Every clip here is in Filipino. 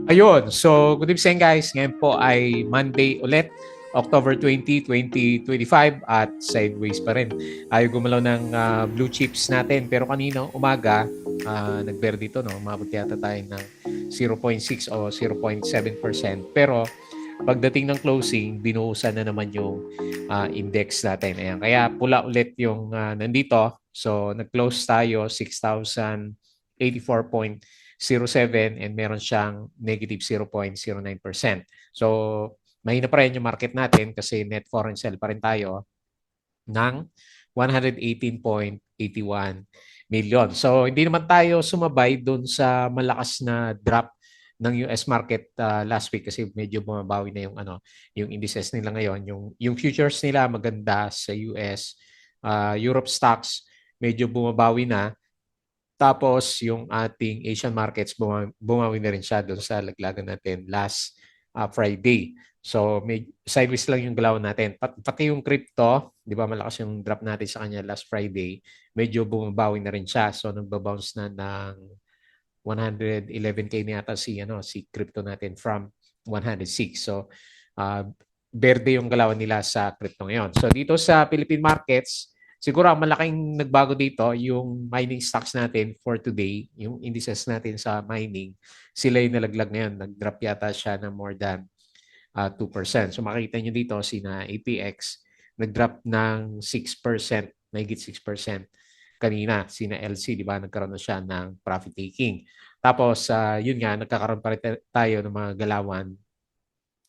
Ayun. So, good evening guys. Ngayon po ay Monday ulit, October 20, 2025 at sideways pa rin. Ayaw gumalaw ng blue chips natin. Pero kanina umaga, nag-bear dito, no? Umabot yata tayo ng 0.6 o 0.7%. Pero pagdating ng closing, binuhusan na naman yung index natin. Ayan. Kaya pula ulit yung nandito. So, nag-close tayo 6,084.07 and meron siyang negative 0.09%. So, mahina pa rin yung market natin kasi net foreign sale pa rin tayo ng 118.81 million. So, hindi naman tayo sumabay doon sa malakas na drop ng US market last week kasi medyo bumabawi na yung yung indices nila ngayon, yung futures nila maganda sa US, Europe stocks medyo bumabawi na. Tapos yung ating Asian markets bumawi na rin siya doon sa laglagan natin last Friday. So may sideways lang yung galaw natin. Pati yung crypto, 'di ba malakas yung drop natin sa kanya last Friday, medyo bumabawi na rin siya. So nagba-bounce na ng 111K na yata si crypto natin from 106. So berde yung galawan nila sa crypto ngayon. So dito sa Philippine markets, siguro ang malaking nagbago dito yung mining stocks natin for today, yung indices natin sa mining, sila yung nalaglag ngayon. Nag-drop yata siya ng more than 2%. So makikita nyo dito, sina APX, nag-drop ng 6%, mahigit 6% kanina. Sina LC, di ba, nagkaroon na siya ng profit taking. Tapos, yun nga, nagkakaroon pa rin tayo ng mga galawan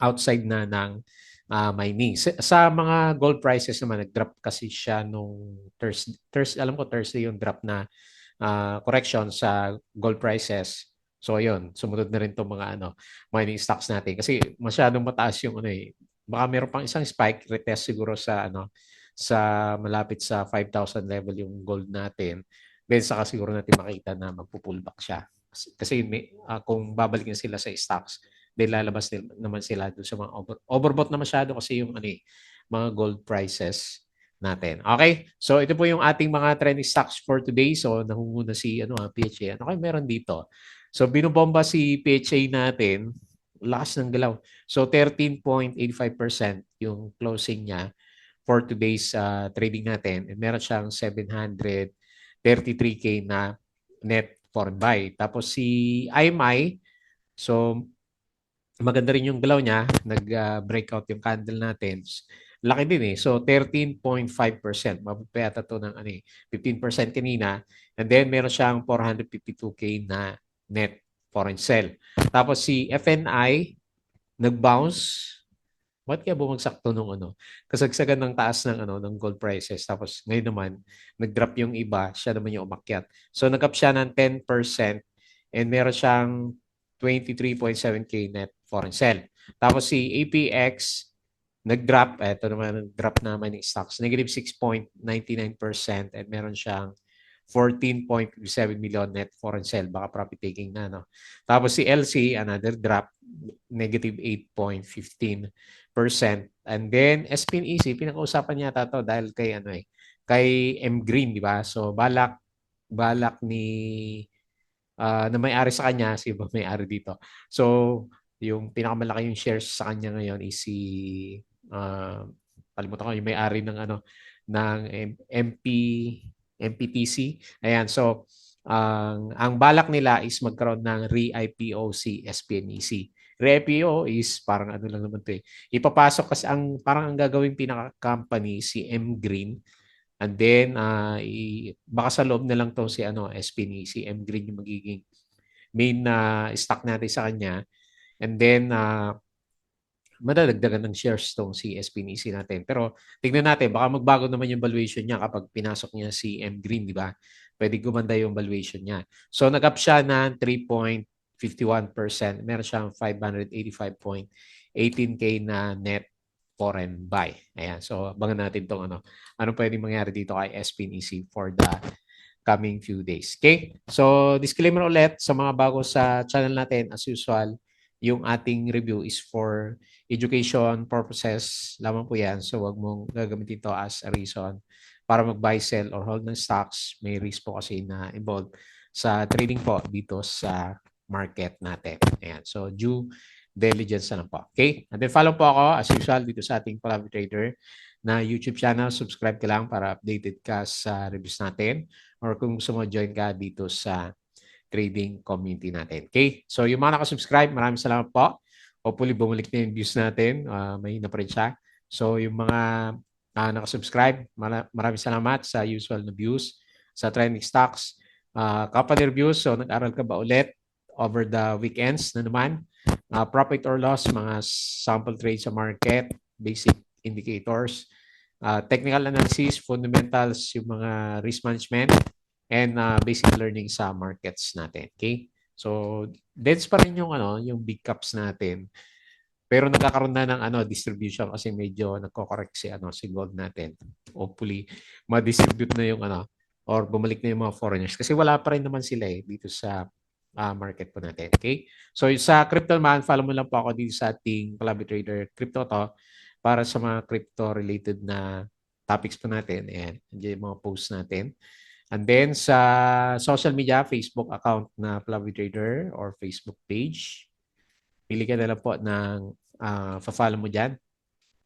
outside na ng mining. Sa mga gold prices naman, nag-drop kasi siya nung Thursday, alam ko Thursday yung drop na correction sa gold prices. So ayun, sumunod na rin itong mga mining stocks natin kasi masyadong mataas yung baka meron pang isang spike retest siguro sa sa malapit sa 5,000 level yung gold natin. Then saka siguro natin makita na magpo-pullback siya. Kasi kung babalik na sila sa stocks, then lalabas naman sila doon sa mga overbought na masyado kasi yung mga gold prices natin. Okay? So ito po yung ating mga trending stocks for today. So nangunguna si PHA. Ano kayo meron dito? So binobomba si PHA natin, lakas ng galaw. So 13.85% yung closing niya for today's trading natin. And meron siyang 733K na net foreign buy. Tapos si IMI, so maganda rin yung galaw niya, nag-breakout yung candle natin. Laki din eh. So 13.5%. Mapapayata to ng 15% kanina. And then meron siyang 452K na net foreign sell. Tapos si FNI nag-bounce. Ba't kaya bumagsak to nung kasagsagan ng taas ng ng gold prices. Tapos ngayon naman nag-drop yung iba, siya naman yung umakyat. So nag-up siya ng 10% and meron siyang 23.7K net foreign sell. Tapos si APX nag-drop, ito naman nag-drop naman yung stocks, negative 6.99% and meron siyang 14.7 million net foreign sell. Baka profit taking na, no? Tapos si LC, another drop, negative 8.15%. And then SPNEC, pinag-uusapan niya to dahil kay kay M Green, di ba? So balak ni na may-ari sa kanya, si ba may-ari dito. So yung pinakamalaki yung shares sa kanya ngayon is si uh, kalimutan ko yung may-ari ng ng MP MPTC. Ayan, so ang balak nila is magkaroon ng re-IPO si SPNEC. Re-IPO is parang ano lang naman 'to eh. Ipapasok kasi parang ang gagawing pinaka-company si M Green. And then baka sa loob na lang 'to si SPNEC, si M Green yung magiging main na stock natin sa kanya. And then madadagdagan ng shares tong si SPNEC natin. Pero tignan natin, baka magbago naman yung valuation niya kapag pinasok niya si M Green, di ba? Pwede gumanda yung valuation niya. So nag-up siya ng 3.51%. Meron siyang 585.18K na net foreign buy. Ayan. So abangan natin tong ano pwedeng mangyari dito kay SPNEC for the coming few days. Okay? So disclaimer ulit sa mga bago sa channel natin, as usual, yung ating review is for education purposes lamang po yan. So wag mong gagamitin ito as a reason para mag-buy, sell, or hold ng stocks. May risk po kasi na involved sa trading po dito sa market natin. Ayan. So, due diligence na lang po. Okay? And then follow po ako as usual dito sa ating Palabra Trader na YouTube channel. Subscribe ka lang para updated ka sa reviews natin or kung gusto mo join ka dito sa trading community natin. Okay? So, yung mga nakasubscribe, maraming salamat po. Hopefully, bumalik na yung views natin. Mahina pa rin siya. So, yung mga nakasubscribe, maraming salamat sa usual na views sa trending stocks. Company reviews, so nag-aral ka ba ulit over the weekends na naman? Profit or loss, mga sample trades sa market, basic indicators, technical analysis, fundamentals, yung mga risk management, and basic learning sa markets natin. Okay? So, that's pa rin yung yung big caps natin. Pero nagkakaroon na ng distribution kasi medyo nagko-correct si gold natin. Hopefully, ma-distribute na yung or bumalik na yung mga foreigners kasi wala pa rin naman sila dito sa market po natin. Okay? So, sa crypto naman, follow mo lang po ako dito sa ating Palabra Trader Crypto to para sa mga crypto-related na topics po natin. Ayan, yung mga posts natin. And then sa social media, Facebook account na Palabra Trader or Facebook page, pili ka na lang po ng follow mo dyan.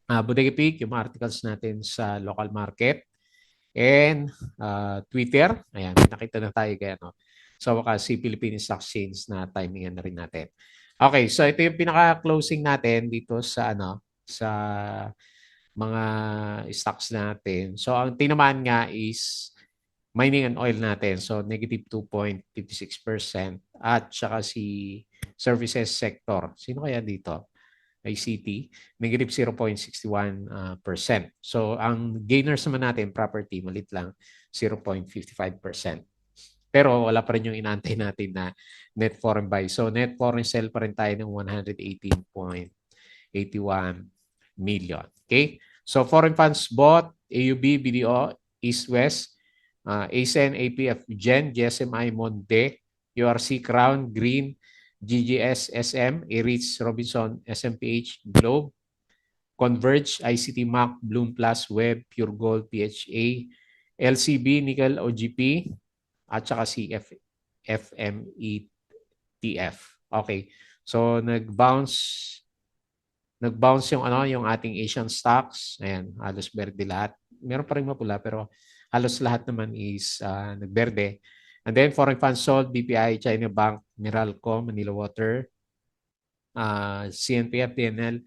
Bodega Peak, yung mga articles natin sa local market. And Twitter, ayan, nakita na tayo kaya So, kasi Philippine Stock Exchange na timingan na rin natin. Okay, so ito yung pinaka-closing natin dito sa sa mga stocks natin. So, ang tinamaan nga is mining and oil natin. So, negative 2.56% at saka si services sector. Sino kaya dito? ICT, negative 0.61%. So, ang gainers naman natin, property, malit lang, 0.55%. Pero wala pa rin yung inaantay natin na net foreign buy. So, net foreign sell pa rin tayo ng 118.81 million. Okay? So, foreign funds bought, AUB, BDO, East West, ASEN, APF, Gen, GSMI, Monde, URC, Crown, Green, GGS, SM, Eritz, Robinson, SMPH, Globe, Converge, ICT Mac, Bloom Plus, Web, Pure Gold, PHA, LCB, Nickel, OGP, at saka CF, FMETF. Okay. So nag-bounce yung ating Asian stocks. Ayan, halos berde lahat. Meron pa rin mapula pero halos lahat naman is nagberde. And then foreign funds sold, BPI, China Bank, Meralco, Manila Water, CNPF, PNL,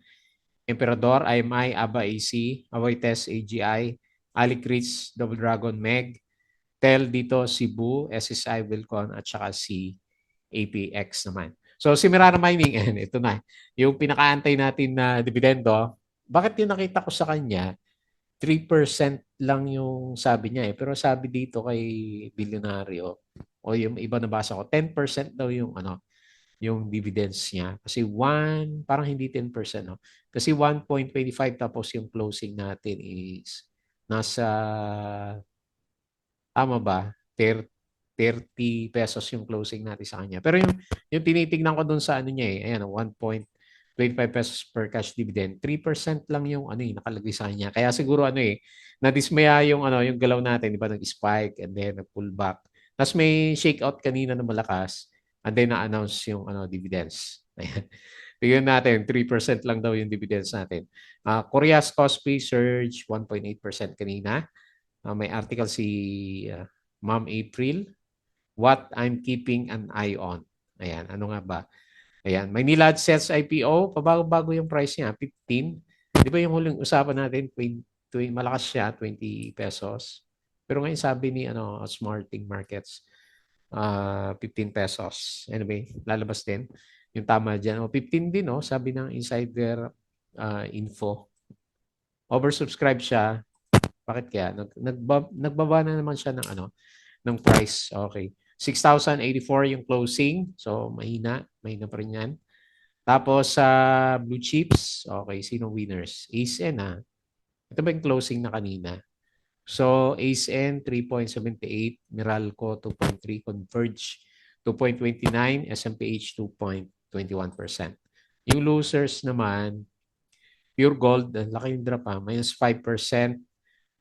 Emperador, IMI, ABA AC, Awaites, AGI, Alicritz, Double Dragon, Meg, TEL dito, Cebu, SSI, Wilcon, at saka si APX naman. So si Mirana Mining, ito na. Yung pinakaantay natin na dividendo, bakit yung nakita ko sa kanya, 3% lang yung sabi niya Pero sabi dito kay Bilyonaryo, o yung iba nabasa ko, 10% daw yung dividends niya. Kasi parang hindi 10%, no? Kasi 1.25 tapos yung closing natin is nasa, tama ba? 30 pesos yung closing natin sa kanya. Pero yung tinitingnan ko doon sa niya ayan, 1.25 pesos per cash dividend. 3% lang yung nakalagay sa kanya. Kaya siguro nadismaya yung galaw natin, di ba? Nag-spike and then nag-pull back. Tapos may shakeout kanina na malakas and then na-announce yung dividends. Ayan. Tingnan natin, 3% lang daw yung dividends natin. Korea's Kospi surge 1.8% kanina. May article si Ma'am April, what I'm keeping an eye on. Ayan, ano nga ba? Ayan, Maynila Sets IPO, pabago-bago yung price niya, 15. Di ba yung huling usapan natin, malakas siya, 20 pesos. Pero ngayon sabi ni Smarting Markets, 15 pesos. Anyway, lalabas din. Yung tama dyan. 15 din, sabi ng insider info. Oversubscribe siya. Bakit kaya? Nagbaba na naman siya ng price. Okay. 6,084 yung closing. So, mahina. Mahina pa rin yan. Tapos, sa blue chips, okay, sino winners? ACEN, Ito ba yung closing na kanina? So, ACEN, 3.78. Meralco, 2.3. Converge, 2.29. SMPH, 2.21%. Yung losers naman, Pure Gold, laki yung drop minus 5%.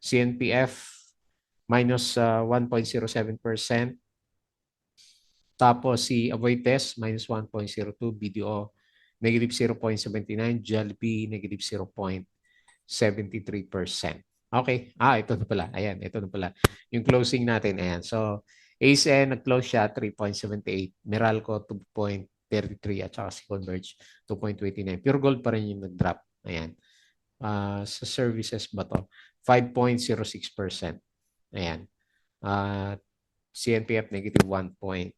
CNPF, minus 1.07%. Tapos si Avoites, minus 1.02, BDO, negative 0.79, Jollibee, negative 0.73%. Okay. Ito na pala. Ayan, ito na pala. Yung closing natin, ayan. So, ASN, nag-close siya 3.78. Meralco, 2.33 at saka si Converge, 2.29. Pure Gold pa rin yung nag-drop. Ayan. Sa services ba to? 5.06%. Ayan. CNPF, negative 1.07%.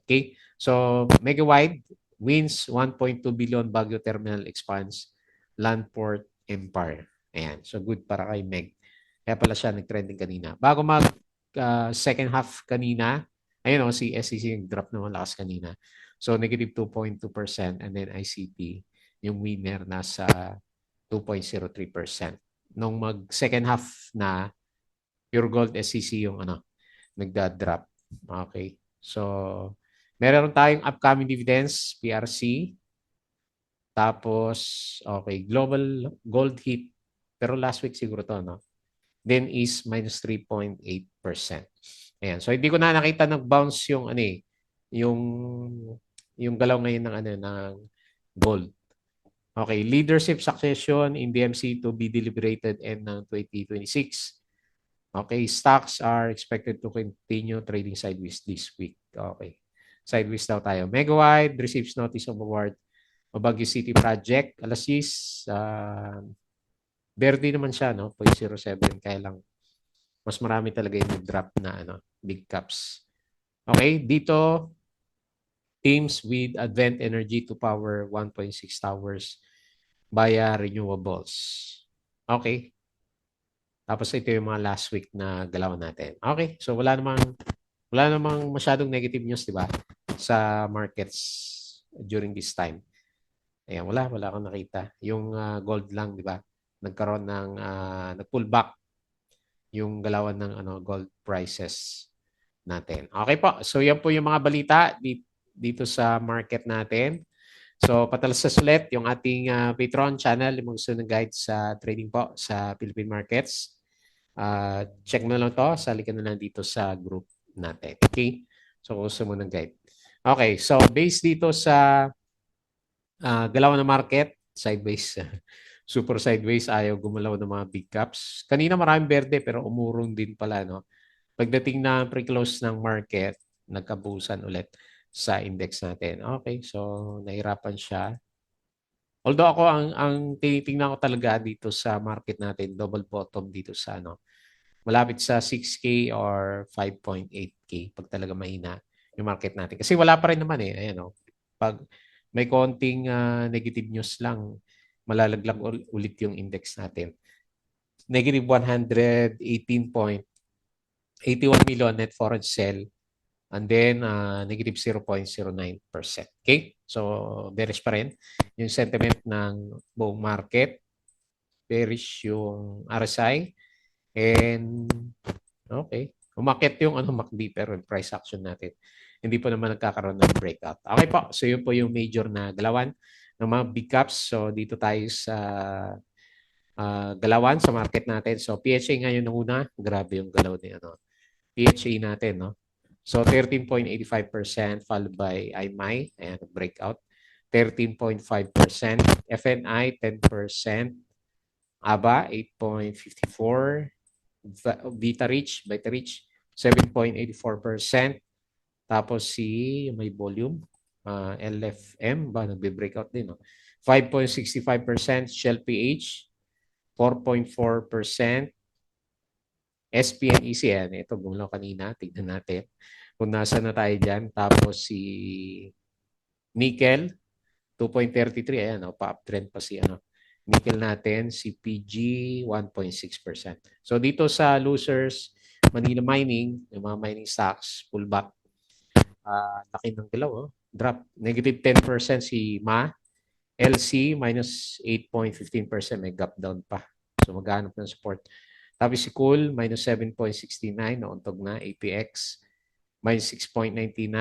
Okay? So, Megawide wins 1.2 billion Baguio Terminal expands Landport Empire. Ayan. So, good para kay Meg. Kaya pala siya nag-trending kanina. Bago mag second half kanina, ayun si SCC nag-drop naman lakas kanina. So, negative 2.2% and then ICT, yung winner nasa 2.03%. Nung mag second half na, Pure Gold SCC yung nagda-drop. Okay. So, meron tayong upcoming dividends, PRC. Tapos, okay, Global Gold Hit. Pero last week siguro to, no? Then is minus 3.8%. Ayan. So, hindi ko na nakita nag-bounce yung, yung, yung galaw ngayon ng gold. Okay, leadership succession in DMC to be deliberated end ng 2026. Okay, stocks are expected to continue trading sideways this week. Okay, sideways daw tayo. Megawide receives notice of award of Baguio City Project. Alas 6, Verde naman siya, no? 0.07. Kaya lang, mas marami talaga yung drop na big caps. Okay, dito, teams with Advent Energy to power 1.6 towers via renewables. Okay. Tapos ito yung mga last week na galaw natin. Okay, so wala namang masyadong negative news, di ba? Sa markets during this time. Ayan, wala akong nakita. Yung gold lang, di ba? Nagkaroon ng nag-pull back yung galawan ng gold prices natin. Okay po. So yan po yung mga balita dito sa market natin. So patalastas ulit yung ating Patreon channel, yung gusto ng guide sa trading po sa Philippine markets. Check mo lang to, sali ka na lang dito sa group natin. Okay? So gusto mo ng guide. Okay, so based dito sa galaw ng market, sideways, super sideways, ayaw gumalaw ng mga big caps. Kanina maraming berde pero umurong din pala, no? Pagdating na pre-close ng market, nagkabusan ulit sa index natin. Okay, so nahirapan siya. Although ako ang tinitingnan ko talaga dito sa market natin, double bottom dito sa malapit sa 6K or 5.8K pag talaga mahina yung market natin. Kasi wala pa rin naman Ayan Pag may konting negative news lang, malalaglag ulit yung index natin. Negative 118.81 million net foreign sell and then negative 0.09%. Okay? So, bearish pa rin yung sentiment ng buong market. Bearish yung RSI. And, okay. Umakit yung MACD pero yung price action natin. Hindi po naman nagkakaroon ng breakout. Okay po. So, yun po yung major na galawan ng mga big caps. So, dito tayo sa galawan sa market natin. So, PHA ngayon na una. Grabe yung galaw ni PHA natin, no? So 13.85% followed by IMI, ayan, breakout. 13.5%, FNI 10%, ABA 8.54%, Vitarich 7.84%. Tapos si may volume, LFM ba nagbe-breakout din, no? 5.65%, Shell PH 4.4%, SPNEC yan. Ito, gumulaw kanina. Tignan natin kung nasa na tayo dyan. Tapos si Nickel, 2.33. Ayan, pa-uptrend pa si Nickel natin. Si PG, 1.6%. So dito sa losers, Manila Mining, yung mga mining stocks, pullback. Laki ng dilaw. Drop. Negative 10% si MA. LC, minus 8.15%. May gap down pa. So maghanap ng support. Tapos si Cool, minus 7.69, nauntog na. APX, minus 6.99.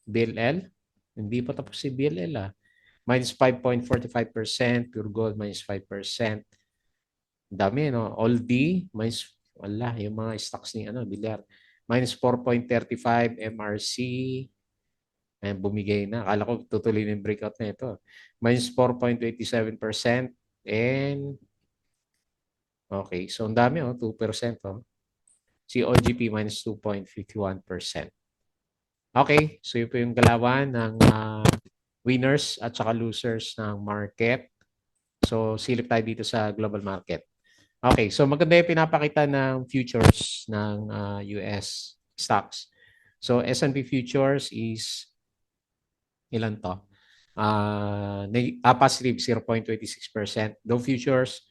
BLL, hindi pa tapos si BLL Minus 5.45%. Pure Gold, minus 5%. Dami, no? All D, minus, wala, yung mga stocks ni Bilyar. minus 4.35 MRC. Ayan, bumigay na. Akala ko tutuloy na yung breakout na ito. Minus 4.87%. And, okay. So, ang dami, 2%. Si OGP minus 2.51%. Okay. So, yun po yung galawan ng winners at saka losers ng market. So, silip tayo dito sa global market. Okay. So, maganda yung pinapakita ng futures ng US stocks. So, S&P futures is ilan to? Positive 0.26%. Dow futures,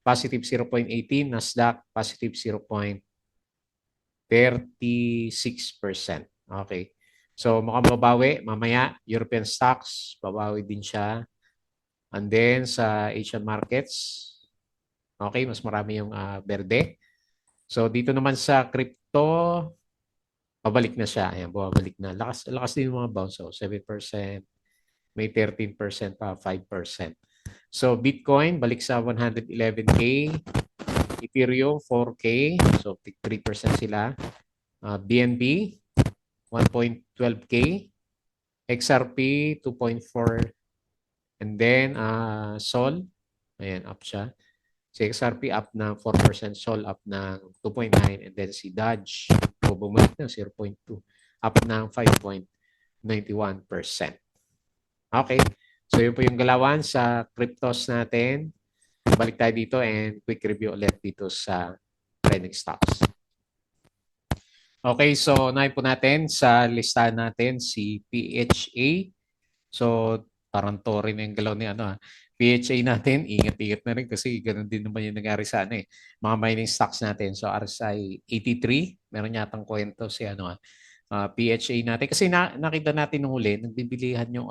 positive 0.18%. Nasdaq, positive 0.36%. Okay. So, mukhang babawi. Mamaya, European stocks, babawi din siya. And then, sa Asian markets, okay, mas marami yung berde. So, dito naman sa crypto, pabalik na siya. Ayan, bumabalik na. Lakas din yung mga bounce. So, 7%. May 13% pa, 5%. So, Bitcoin, balik sa 111K. Ethereum, 4K. So, 3% sila. BNB, 1.12K. XRP, 2.4. And then, Sol, ayan, up siya. Si XRP up ng 4%, Sol up ng 2.9%, and then si Dodge, bumalik na 0.2%, up ng 5.91%. Okay, so yun po yung galawan sa cryptos natin. Balik tayo dito and quick review ulit dito sa trending stocks. Okay, so nahin po natin sa listahan natin si PHA. So parang to rin yung galaw ni PHA natin, ingat-ingat na rin kasi ganun din naman yung nangyari sa mga mining stocks natin. So RSI 83, meron yatang kwento si PHA natin. Kasi nakita natin nung huli, nagbibilihan yung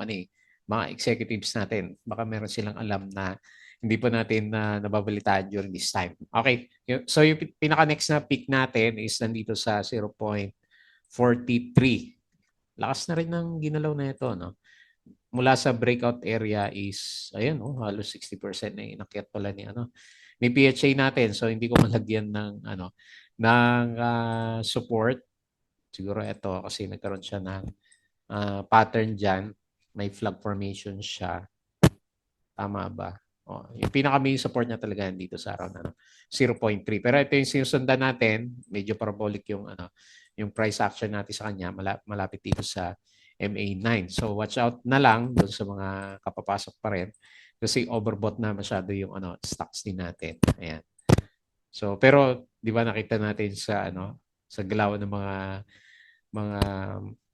mga executives natin. Baka meron silang alam na hindi pa natin nababalitaan during this time. Okay, so yung pinaka-next na peak natin is nandito sa 0.43. Lakas na rin ng ginalaw na ito, no? Mula sa breakout area is, ayan, halos 60% na inakyat pala ni PHA natin. So, hindi ko malagyan ng, support. Siguro ito kasi nagkaroon siya ng pattern dyan. May flag formation siya. Tama ba? Yung pinaka-main support niya talaga dito sa around 0.3. Pero ito yung sinusundan natin, medyo parabolic yung price action natin sa kanya, malapit dito sa MA9. So watch out na lang doon sa mga kapapasok pa rin kasi overbought na masyado yung stocks din natin. Ayan. So pero 'di ba nakita natin sa sa galaw ng mga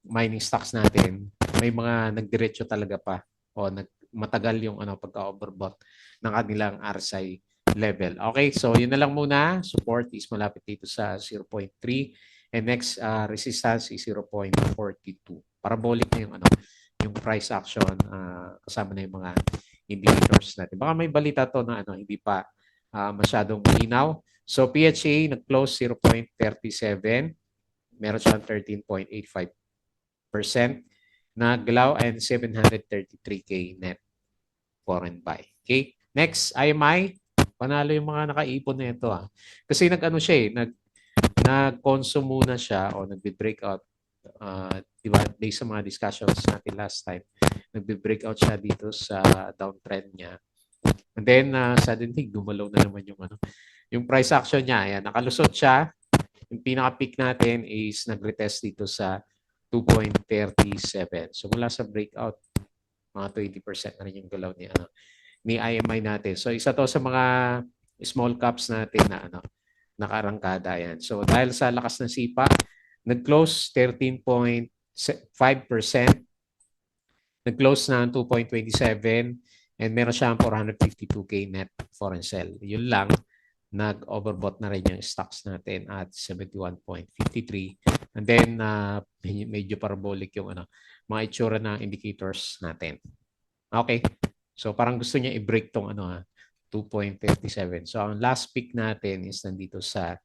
mining stocks natin, may mga nagdiretso talaga pa o matagal yung pagka-overbought ng kanilang RSI level. Okay, so yun na lang muna. Support is malapit dito sa 0.3 and next resistance is 0.42. Parabolic na yung price action kasama na yung mga indicators natin. Baka may balita to na hindi pa masyadong malinaw. So PHA nag-close 0.37. Meron siyang 13.85% na galaw and 733K net foreign buy. Okay? Next, IMI. Panalo yung mga nakaipon na ito. Kasi nag-consume muna siya o nagbe-breakout. Diba? Based sa mga discussions natin last time, nagbe-breakout siya dito sa downtrend niya. And then, suddenly, gumalaw na naman yung price action niya. Ayan, nakalusot siya. Yung pinaka-peak natin is nag-retest dito sa 2.37. So, mula sa breakout, mga 20% na rin yung galaw ni IMI natin. So, isa to sa mga small caps natin na nakarangkada yan. So, dahil sa lakas ng sipa, nag-close 13.5%, nag-close na 2.27 and meron siyang 452K net foreign sell. Yun lang, nag-overbought na rin yung stocks natin at 71.53. And then, medyo parabolic yung mga itsura na indicators natin. Okay. So, parang gusto niya i-break tong 2.37. So, ang last peak natin is nandito sa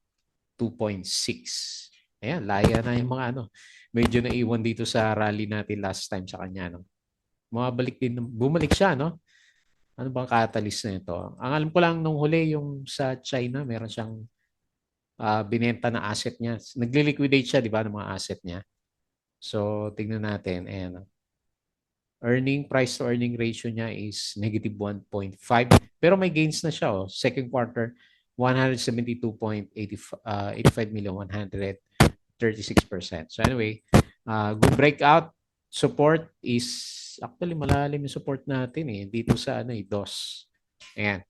2.6. Ayan, laya na yung mga medyo naiwan dito sa rally natin last time sa kanya. Bumalik siya, no? Ano bang catalyst na ito? Ang alam ko lang nung huli yung sa China, meron siyang binenta na asset niya. Nagli-liquidate siya, di ba, ng mga asset niya. So, tingnan natin. Ayan. Price to earning ratio niya is negative 1.5. Pero may gains na siya. Oh. Second quarter, 172.85 million, 136%. So anyway, good breakout. Support is, actually malalim yung support natin eh. Dito sa DOS. Ayan.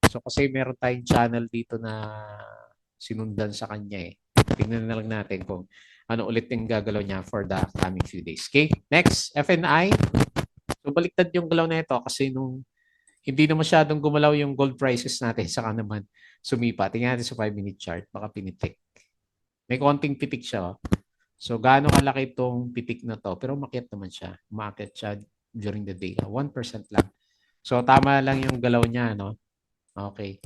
So kasi meron tayong channel dito na sinundan sa kanya eh. Tingnan na lang natin kung ano ulit yung gagalaw niya for the coming few days. Okay? Next, FNI. So baliktad yung galaw na ito kasi nung hindi na masyadong gumalaw yung gold prices natin saka naman sumipa. Tingnan natin sa 5-minute chart. Baka pinitik. May konting pitik siya. Oh. So gaano kalaki itong pitik na to. Pero umakyat naman siya. Umakyat siya during the day. 1% lang. So tama lang yung galaw niya. No? Okay.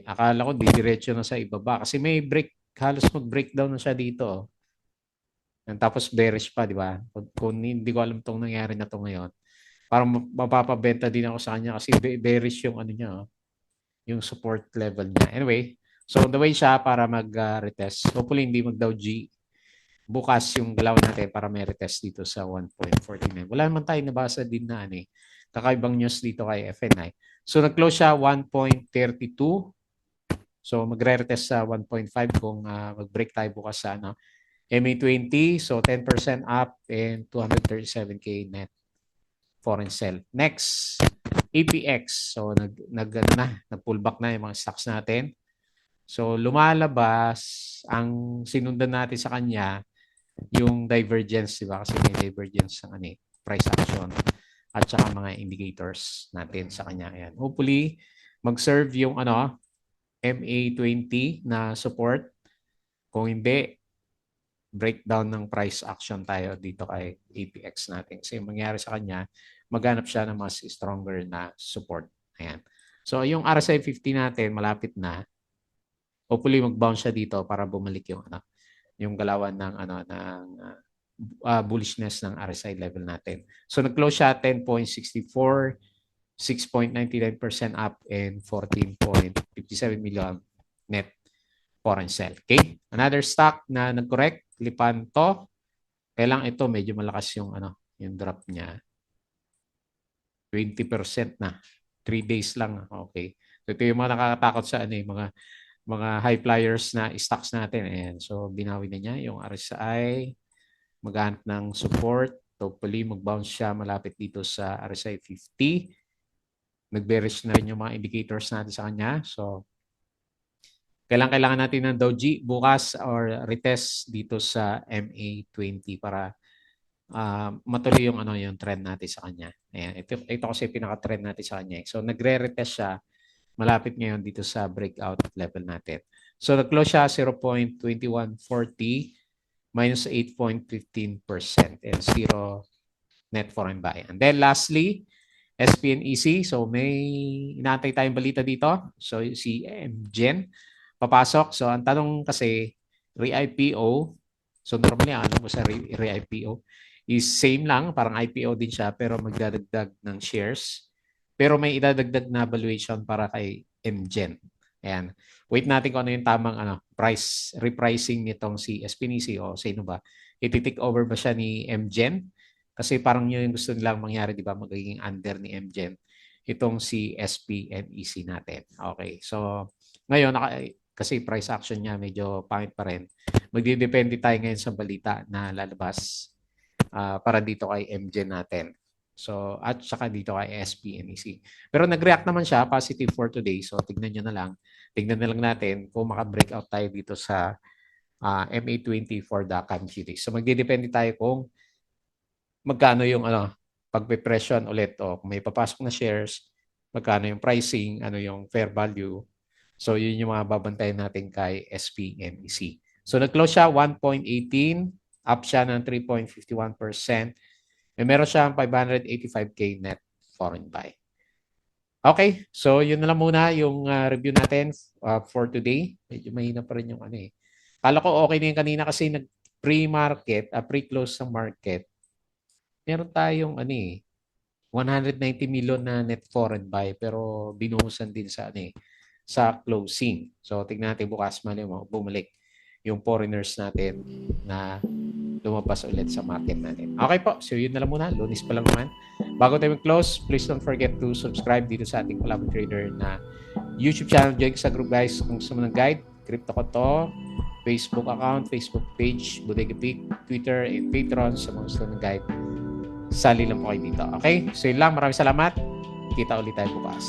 Akala ko didiretso na sa ibaba. Kasi may break. Halos mag-breakdown na siya dito. Oh. And tapos bearish pa, di ba? Kung hindi ko alam itong nangyari na to ngayon, parang mapapabenta din ako sa kanya kasi bearish yung niya, yung support level niya. Anyway, so on the way siya para mag-retest. Hopefully hindi mag-Dow G. Bukas yung galaw natin para may retest dito sa 1.49. Wala naman tayo nabasa din na kakaibang news dito kay FNI. So nag-close siya 1.32. So magre-retest sa 1.5 kung mag-break tayo bukas sa MA20, so 10% up and 237K net foreign sell. Next, APX. So nag-pullback na yung mga stocks natin. So lumalabas, ang sinundan natin sa kanya, yung divergence, di ba? Kasi may divergence ng price action at saka mga indicators natin sa kanya. Ayan. Hopefully, mag-serve yung MA20 na support. Kung hindi, breakdown ng price action tayo dito kay APX natin. Kasi mangyari sa kanya, maghanap siya ng mas stronger na support. Ayan. So, yung RSI 50 natin, malapit na. Hopefully, mag-bounce siya dito para bumalik yung galawan ng bullishness ng RSI level natin. So, nag-close siya 10.64, 6.99% up, and 14.57 million net foreign sell. Okay? Another stock na nag-correct, Lipanto. Kailang ito medyo malakas yung yung drop niya. 20% na. 3 days lang. Okay. So ito yung mga nakakatakot sa mga high flyers na stocks natin. Ayan. So binawi na niya yung RSI. Maghanap ng support. Hopefully mag-bounce siya malapit dito sa RSI 50. Nag-bearish na rin yung mga indicators natin sa kanya. So kailangan natin ng Dow G bukas or retest dito sa MA20 para matuloy yung trend natin sa kanya. Ayan, ito kasi pinaka-trend natin sa kanya. So nagre-retest siya malapit ngayon dito sa breakout level natin. So nag-close siya 0.2140 minus 8.15% and 0 net foreign buy. And then lastly, SPNEC. So may inaantay tayong balita dito. So si MGen papasok. So ang tanong kasi, re-IPO. So normally, alam mo sa re-IPO is same lang, parang IPO din siya, pero magdadagdag ng shares. Pero may idadagdag na valuation para kay MGen. Ayan. Wait natin kung ano yung tamang repricing nitong si SPNEC o sino ba. I-take over ba siya ni MGen? Kasi parang yun yung gusto nilang mangyari, di ba? Magiging under ni MGen itong si SPNEC natin. Okay. So, ngayon, kasi price action niya medyo pangit pa rin. Magdidepende tayo ngayon sa balita na lalabas para dito kay MGen natin. So, at saka dito kay SPNEC. Pero nag-react naman siya, positive for today. So, tignan nyo na lang. Tignan na lang natin kung maka-breakout tayo dito sa MA20 for the coming few days. So, magdidepende tayo kung magkano yung pagpe-pression ulit o kung may papasok na shares, magkano yung pricing, ano yung fair value. So, yun yung mga babantayan natin kay SPNEC. So, nag-close siya 1.18, up siya ng 3.51%. May meron siyang 585K net foreign buy. Okay, so yun na lang muna yung review natin for today. Medyo mahina pa rin yung Kala ko okay na yung kanina kasi nag-pre-market, pre-close ng market. Meron tayong 190 million na net foreign buy pero binuhusan din sa sa closing. So, tignan natin bukas mali mo bumalik yung foreigners natin na lumabas ulit sa market natin. Okay po. So, yun na lang muna. Lunes pa lang naman. Bago tayo close, please don't forget to subscribe dito sa ating Palabra Trader na YouTube channel. Join sa group, guys. Kung gusto mo ng guide, crypto ko to. Facebook account, Facebook page, Bodega Peak, Twitter, and Patreon sa mga gusto ng guide. Sali lang po kayo dito. Okay? So, yun lang. Maraming salamat. Kita ulit tayo bukas.